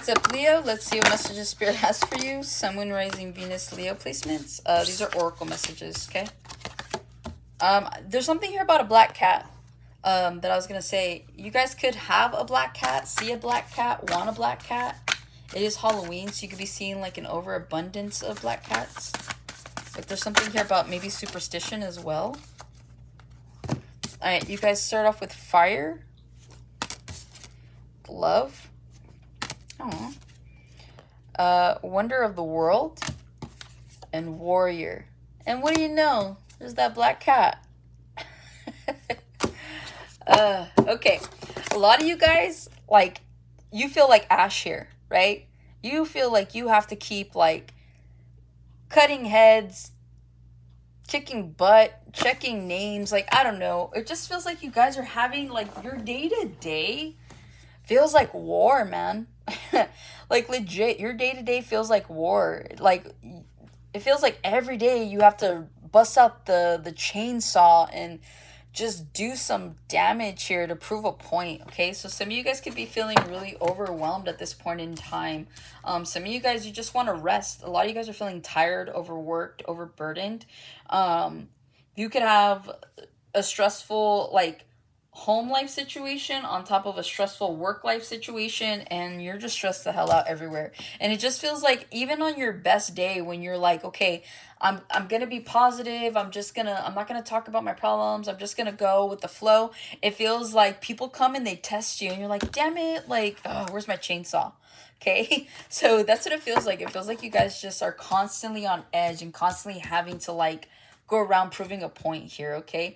What's up, Leo? Let's see what messages Spirit has for you. Sun, Moon, Rising, Venus, Leo placements. These are oracle messages, okay? There's something here about a black cat that I was going to say. You guys could have a black cat, see a black cat, want a black cat. It is Halloween, so you could be seeing like an overabundance of black cats. But there's something here about maybe superstition as well. Alright, you guys start off with fire. Love. Wonder of the world. And warrior. And what do you know? There's that black cat. Okay. A lot of you guys, like, you feel like Ash here, right? You feel like you have to keep, like, cutting heads, kicking butt, checking names. Like, I don't know. It just feels like you guys are having, like, your day-to-day feels like war, man. Like, legit, your day-to-day feels like war. Like, it feels like every day you have to bust out the chainsaw and just do some damage here to prove a point, okay? So some of you guys could be feeling really overwhelmed at this point in time. Some of you guys, you just want to rest. A lot of you guys are feeling tired, overworked, overburdened. You could have a stressful, like, home life situation on top of a stressful work life situation, and you're just stressed the hell out everywhere. And it just feels like even on your best day when you're like, okay, I'm gonna be positive, I'm not gonna talk about my problems, I'm just gonna go with the flow, it feels like people come and they test you and you're like, damn it, like, oh, where's my chainsaw? Okay. So that's what it feels like. It feels like you guys just are constantly on edge and constantly having to, like, go around proving a point here, okay?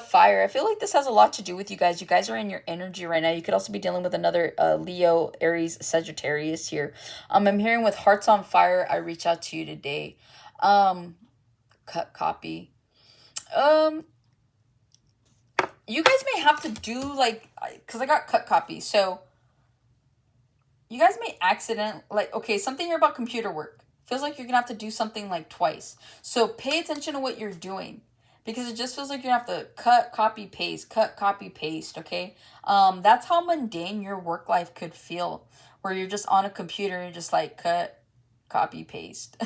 Fire. I feel like this has a lot to do with you guys. You guys are in your energy right now. You could also be dealing with another Leo, Aries, Sagittarius here. I'm hearing with hearts on fire, I reach out to you today. Cut copy. You guys may have to do, like, because I got cut copy, so you guys may accident, like, okay, something here about computer work. Feels like you're gonna have to do something like twice. So pay attention to what you're doing, because it just feels like you're gonna have to cut, copy, paste, okay? That's how mundane your work life could feel, where you're just on a computer and you're just like cut, copy, paste,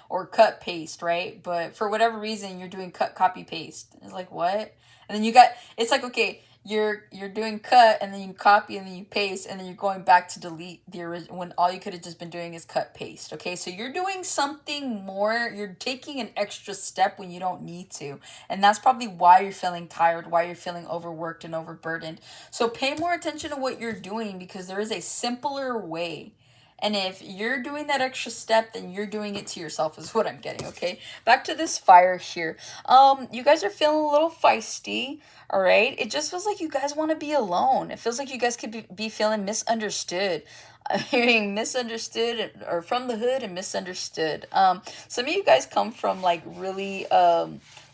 or cut, paste, right? But for whatever reason, you're doing cut, copy, paste. It's like, what? And then it's like, okay, you're doing cut, and then you copy, and then you paste, and then you're going back to delete the original when all you could have just been doing is cut, paste, okay? So you're doing something more, you're taking an extra step when you don't need to, and that's probably why you're feeling tired, why you're feeling overworked and overburdened. So pay more attention to what you're doing, because there is a simpler way. And if you're doing that extra step, then you're doing it to yourself, is what I'm getting, okay? Back to this fire here. You guys are feeling a little feisty, all right? It just feels like you guys want to be alone. It feels like you guys could be feeling misunderstood. I'm hearing misunderstood, or from the hood and misunderstood. Some of you guys come from, like, really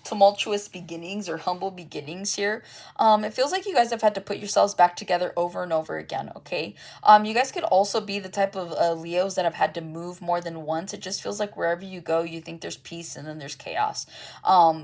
tumultuous beginnings or humble beginnings here. It feels like you guys have had to put yourselves back together over and over again, okay? You guys could also be the type of Leos that have had to move more than once. It just feels like wherever you go, you think there's peace and then there's chaos.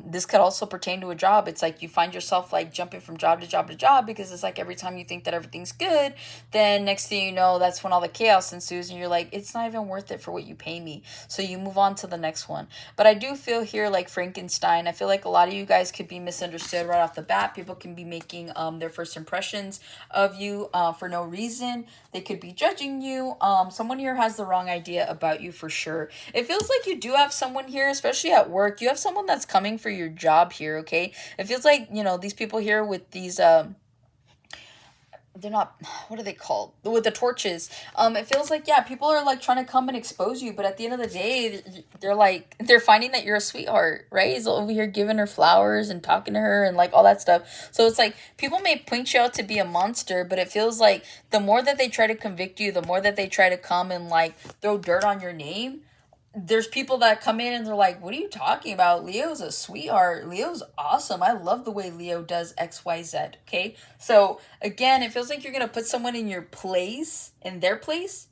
This could also pertain to a job. It's like you find yourself, like, jumping from job to job to job, because it's like every time you think that everything's good, then next thing you know, that's when all the chaos ensues, and you're like, it's not even worth it for what you pay me. So you move on to the next one. But I do feel here like Frankenstein. I feel like a lot of you guys could be misunderstood right off the bat. People can be making their first impressions of you for no reason. They could be judging you. Someone here has the wrong idea about you for sure. It feels like you do have someone here, especially at work. You have someone that's coming for your job here, okay? It feels like, you know, these people here with these they're not, what are they called, with the torches. It feels like, yeah, people are, like, trying to come and expose you, but at the end of the day, they're finding that you're a sweetheart, right? He's over here giving her flowers and talking to her and, like, all that stuff. So it's like people may point you out to be a monster, but it feels like the more that they try to convict you, the more that they try to come and, like, throw dirt on your name, there's people that come in and they're like, what are you talking about? Leo's a sweetheart. Leo's awesome. I love the way Leo does XYZ. Okay. So again, it feels like you're going to put someone in your place, in their place.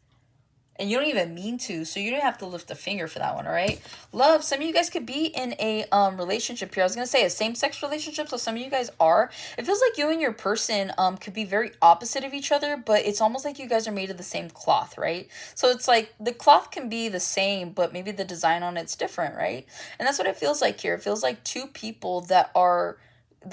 and you don't even mean to, so you don't have to lift a finger for that one. All right, love, some of you guys could be in a relationship here. I was gonna say a same-sex relationship, so some of you guys are. It feels like you and your person could be very opposite of each other, but it's almost like you guys are made of the same cloth, right? So it's like the cloth can be the same, but maybe the design on it's different, right? And that's what it feels like here. It feels like two people that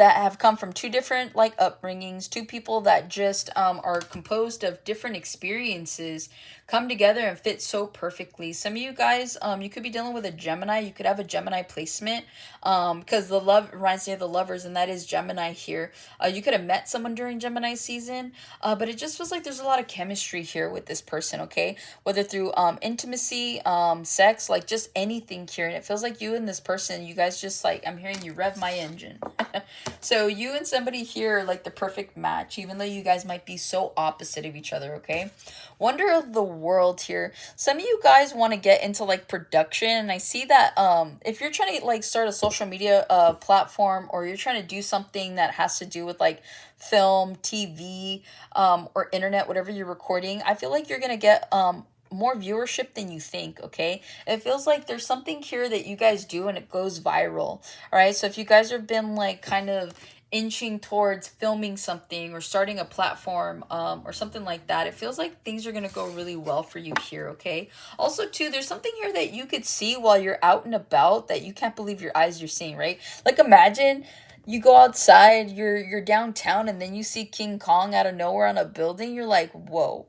have come from two different like upbringings, two people that just are composed of different experiences, come together and fit so perfectly. Some of you guys, you could be dealing with a Gemini. You could have a Gemini placement, because the love reminds me of the Lovers, and that is Gemini here. You could have met someone during Gemini season, but it just feels like there's a lot of chemistry here with this person, okay? Whether through intimacy, sex, like just anything here. And it feels like you and this person, you guys just like, I'm hearing you rev my engine. So you and somebody here are like the perfect match, even though you guys might be so opposite of each other, okay? Wonder of the world here. Some of you guys want to get into like production, and I see that if you're trying to like start a social media platform, or you're trying to do something that has to do with like film, TV, or internet, whatever you're recording, I feel like you're gonna get more viewership than you think, okay? It feels like there's something here that you guys do and it goes viral, all right? So if you guys have been like kind of inching towards filming something or starting a platform or something like that, it feels like things are going to go really well for you here, okay? Also too, there's something here that you could see while you're out and about that you can't believe your eyes you're seeing, right? Like imagine you go outside, you're downtown, and then you see King Kong out of nowhere on a building. You're like, whoa.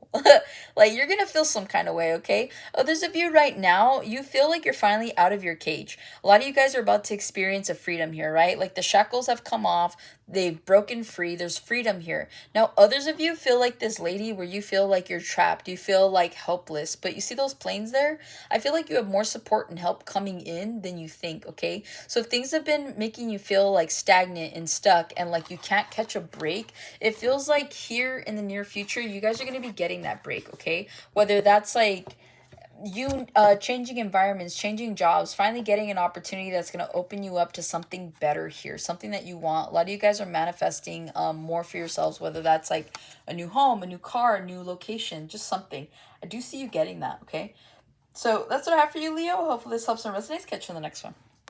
Like, you're gonna feel some kind of way, okay? Others of you right now, you feel like you're finally out of your cage. A lot of you guys are about to experience a freedom here, right? Like the shackles have come off, they've broken free, there's freedom here. Now others of you feel like this lady where you feel like you're trapped, you feel like helpless, but you see those planes there? I feel like you have more support and help coming in than you think, okay? So if things have been making you feel like stagnant and stuck and like you can't catch a break, it feels like here in the near future you guys are going to be getting that break, okay? Whether that's like you changing environments, changing jobs, finally getting an opportunity that's going to open you up to something better here, something that you want. A lot of you guys are manifesting more for yourselves, whether that's like a new home, a new car, a new location, just something. I do see you getting that, okay? So that's what I have for you, Leo. Hopefully this helps and resonates. Catch you in the next one.